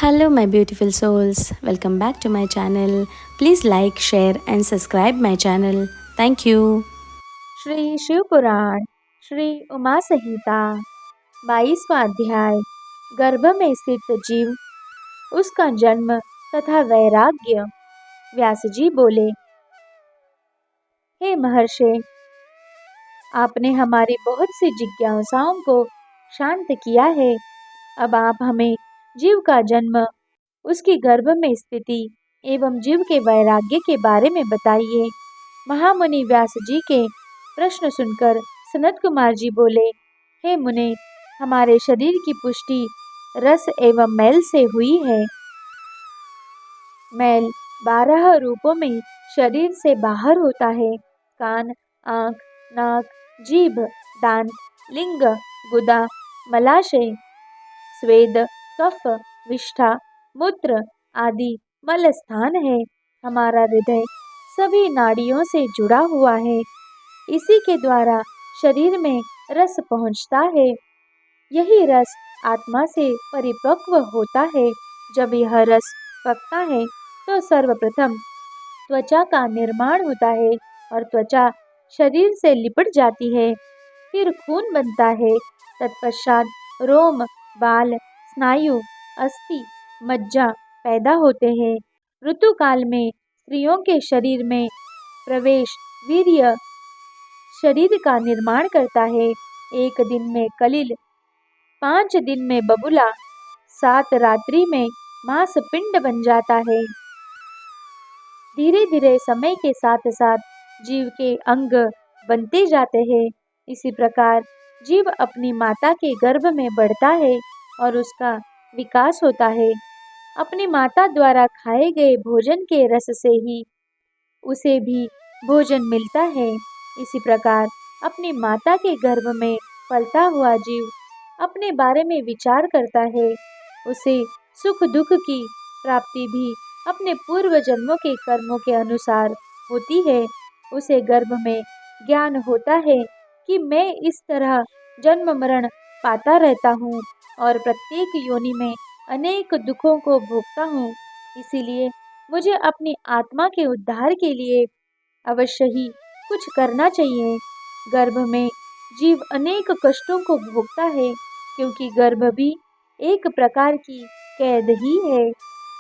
Hello, my beautiful souls. Welcome back to my channel. Please like, share, and subscribe my channel. Thank you. Shri Shiv पुराण श्री उमा संहिता 22वां अध्याय गर्भ में स्थित जीव, उसका जन्म तथा वैराग्य। व्यास जी बोले, हे महर्षि, आपने हमारी बहुत सी जिज्ञासाओं को शांत किया है। अब आप हमें जीव का जन्म, उसकी गर्भ में स्थिति एवं जीव के वैराग्य के बारे में बताइए। महामुनि व्यास जी के प्रश्न सुनकर सनत कुमार जी बोले, हे मुने, हमारे शरीर की पुष्टि रस एवं मैल से हुई है। मैल 12 रूपों में शरीर से बाहर होता है। कान, आँख, नाक, जीभ, दांत, लिंग, गुदा, मलाशय, स्वेद, कफ, विष्ठा, मूत्र आदि मल स्थान है। हमारा हृदय सभी नाड़ियों से जुड़ा हुआ है। इसी के द्वारा शरीर में रस पहुँचता है। यही रस आत्मा से परिपक्व होता है। जब यह रस पकता है तो सर्वप्रथम त्वचा का निर्माण होता है और त्वचा शरीर से लिपट जाती है। फिर खून बनता है। तत्पश्चात रोम, बाल, स्नायु, अस्थि, मज्जा पैदा होते हैं। ऋतुकाल में स्त्रियों के शरीर में प्रवेश वीर्य शरीर का निर्माण करता है। 1 दिन में कलिल, 5 दिन में बबुला, 7 रात्रि में मांस पिंड बन जाता है। धीरे धीरे समय के साथ साथ जीव के अंग बनते जाते हैं। इसी प्रकार जीव अपनी माता के गर्भ में बढ़ता है और उसका विकास होता है। अपनी माता द्वारा खाए गए भोजन के रस से ही उसे भी भोजन मिलता है। इसी प्रकार अपनी माता के गर्भ में पलता हुआ जीव अपने बारे में विचार करता है। उसे सुख दुख की प्राप्ति भी अपने पूर्व जन्मों के कर्मों के अनुसार होती है। उसे गर्भ में ज्ञान होता है कि मैं इस तरह जन्म मरण पाता रहता हूँ और प्रत्येक योनि में अनेक दुखों को भोगता हूँ। इसीलिए मुझे अपनी आत्मा के उद्धार के लिए अवश्य ही कुछ करना चाहिए। गर्भ में जीव अनेक कष्टों को भोगता है, क्योंकि गर्भ भी एक प्रकार की कैद ही है।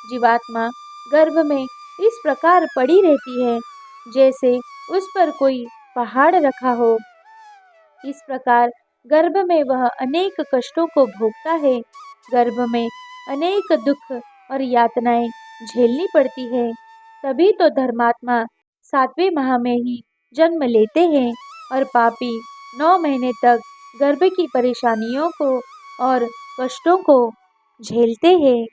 जीवात्मा गर्भ में इस प्रकार पड़ी रहती है जैसे उस पर कोई पहाड़ रखा हो। इस प्रकार गर्भ में वह अनेक कष्टों को भोगता है। गर्भ में अनेक दुख और यातनाएं झेलनी पड़ती है। तभी तो धर्मात्मा 7वें माह में ही जन्म लेते हैं और पापी 9 महीने तक गर्भ की परेशानियों को और कष्टों को झेलते हैं।